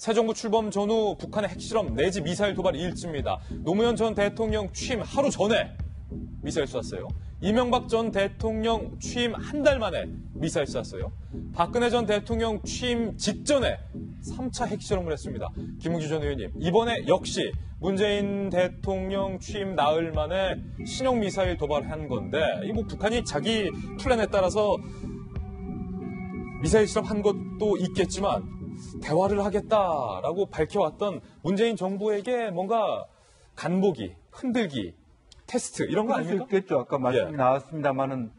새 정부 출범 전후 북한의 핵실험 내지 미사일 도발 일지입니다. 노무현 전 대통령 취임 하루 전에 미사일 쐈어요. 이명박 전 대통령 취임 한 달 만에 미사일 쐈어요. 박근혜 전 대통령 취임 직전에 3차 핵실험을 했습니다. 김웅주 전 의원님, 이번에 역시 문재인 대통령 취임 나흘 만에 신형 미사일 도발한 건데, 이 뭐 북한이 자기 플랜에 따라서 미사일 실험한 것도 있겠지만 대화를 하겠다라고 밝혀왔던 문재인 정부에게 뭔가 간보기, 흔들기, 테스트 이런 거 아닙니까? 있겠죠. 아까 말씀이 나왔습니다만은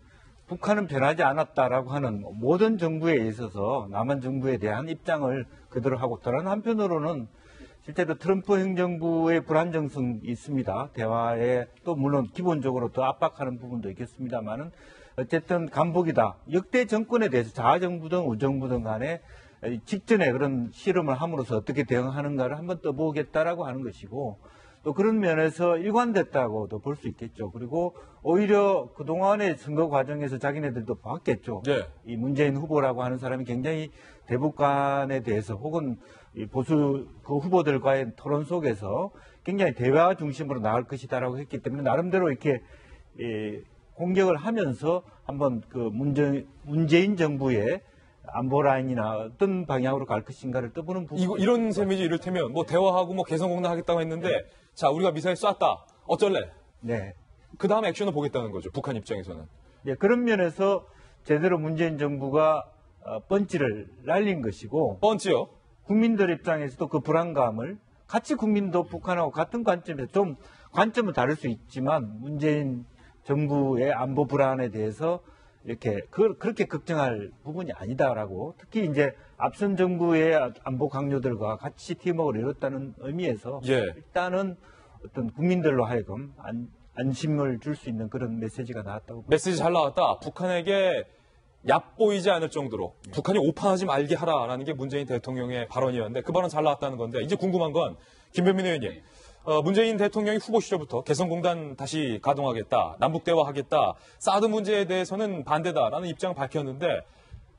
북한은 변하지 않았다라고 하는 모든 정부에 있어서 남한 정부에 대한 입장을 그대로 하고, 다른 한편으로는 실제로 트럼프 행정부의 불안정성이 있습니다. 대화에 또 물론 기본적으로 더 압박하는 부분도 있겠습니다만은 어쨌든 간복이다. 역대 정권에 대해서 자정부든 우정부든 간에 직전에 그런 실험을 함으로써 어떻게 대응하는가를 한번 떠보겠다라고 하는 것이고, 또 그런 면에서 일관됐다고도 볼 수 있겠죠. 그리고 오히려 그동안의 선거 과정에서 자기네들도 봤겠죠. 네. 이 문재인 후보라고 하는 사람이 굉장히 대북 간에 대해서 혹은 이 보수 그 후보들과의 토론 속에서 굉장히 대화 중심으로 나갈 것이다라고 했기 때문에 나름대로 이렇게 공격을 하면서 한번 그 문재인 정부의 안보 라인이나 어떤 방향으로 갈 것인가를 떠보는 부분. 이런 셈이지. 이를테면 뭐 대화하고 뭐 개성공단 하겠다고 했는데, 네. 자, 우리가 미사일 쐈다. 어쩔래? 네. 그 다음 액션을 보겠다는 거죠. 북한 입장에서는. 네, 그런 면에서 제대로 문재인 정부가 펀치를 날린 것이고. 펀치요? 국민들 입장에서도 그 불안감을 같이 국민도 북한하고 같은 관점에서 좀 관점은 다를 수 있지만 문재인 정부의 안보 불안에 대해서 이렇게 그렇게 걱정할 부분이 아니다라고, 특히 이제 앞선 정부의 안보 강요들과 같이 팀워크를 이뤘다는 의미에서 일단은 어떤 국민들로 하여금 안심을 줄 수 있는 그런 메시지가 나왔다고. 메시지 잘 나왔다. 북한에게 얕보이지 않을 정도로 북한이 오판하지 말게 하라라는 게 문재인 대통령의 발언이었는데, 그 발언 잘 나왔다는 건데, 이제 궁금한 건 김변민 의원님. 문재인 대통령이 후보 시절부터 개성공단 다시 가동하겠다, 남북대화하겠다, 사드 문제에 대해서는 반대다라는 입장을 밝혔는데,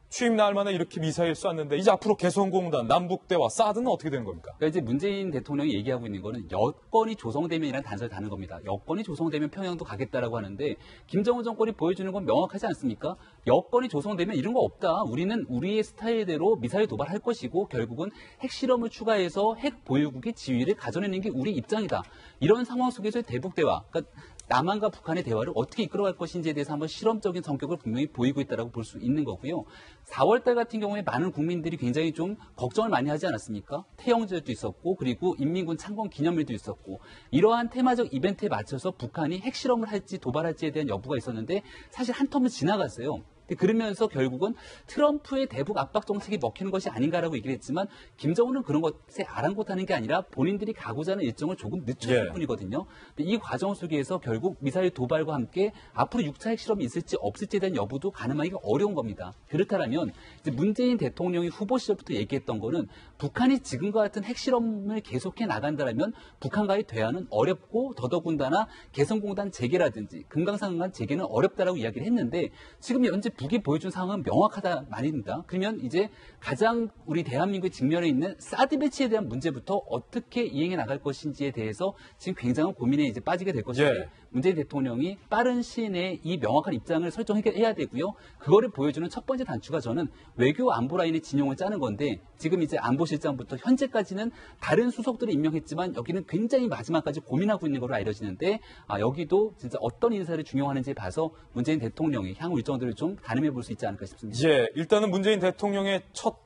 취임 날 만에 이렇게 미사일 쐈는데 이제 앞으로 개성공단, 남북대화, 사드는 어떻게 되는 겁니까? 그러니까 이제 문재인 대통령이 얘기하고 있는 거는 여건이 조성되면이라는 단서를 다는 겁니다. 여건이 조성되면 평양도 가겠다라고 하는데, 김정은 정권이 보여주는 건 명확하지 않습니까? 여건이 조성되면 이런 거 없다. 우리는 우리의 스타일대로 미사일 도발할 것이고 결국은 핵실험을 추가해서 핵 보유국의 지위를 가져내는 게 우리 입장이다. 이런 상황 속에서의 대북대화, 그러니까 남한과 북한의 대화를 어떻게 이끌어갈 것인지에 대해서 한번 실험적인 성격을 분명히 보이고 있다고 볼 수 있는 거고요. 4월달 같은 경우에 많은 국민들이 굉장히 좀 걱정을 많이 하지 않았습니까? 태영절도 있었고, 그리고 인민군 창건 기념일도 있었고, 이러한 테마적 이벤트에 맞춰서 북한이 핵실험을 할지 도발할지에 대한 여부가 있었는데 사실 한 텀은 지나갔어요. 그러면서 결국은 트럼프의 대북 압박 정책이 먹히는 것이 아닌가라고 얘기를 했지만, 김정은은 그런 것에 아랑곳하는 게 아니라 본인들이 가고자 하는 일정을 조금 늦췄을 뿐이거든요. 이 과정 속에서 결국 미사일 도발과 함께 앞으로 6차 핵실험이 있을지 없을지에 대한 여부도 가늠하기가 어려운 겁니다. 그렇다면 이제 문재인 대통령이 후보 시절부터 얘기했던 거는 북한이 지금과 같은 핵실험을 계속해 나간다면 북한과의 대화는 어렵고, 더더군다나 개성공단 재개라든지 금강산강 재개는 어렵다라고 이야기를 했는데, 지금 현재 북이 보여준 상황은 명확하다 말입니다. 그러면 이제 가장 우리 대한민국의 직면에 있는 사드 배치에 대한 문제부터 어떻게 이행해 나갈 것인지에 대해서 지금 굉장한 고민에 이제 빠지게 될 것인데, 문재인 대통령이 빠른 시일 내에 이 명확한 입장을 설정해야 되고요. 그거를 보여주는 첫 번째 단추가 저는 외교 안보 라인의 진영을 짜는 건데, 지금 이제 안보실장부터 현재까지는 다른 수석들을 임명했지만 여기는 굉장히 마지막까지 고민하고 있는 걸로 알려지는데, 여기도 진짜 어떤 인사를 중용하는지 봐서 문재인 대통령이 향후 일정들을 좀 가늠해 볼 수 있지 않을까 싶습니다. 일단은 문재인 대통령의 첫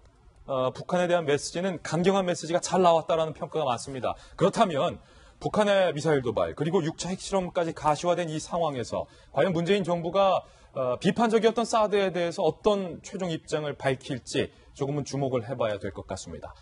북한에 대한 메시지는 강경한 메시지가 잘 나왔다라는 평가가 많습니다. 그렇다면 북한의 미사일 도발, 그리고 6차 핵실험까지 가시화된 이 상황에서 과연 문재인 정부가 비판적이었던 사드에 대해서 어떤 최종 입장을 밝힐지 조금은 주목을 해봐야 될 것 같습니다.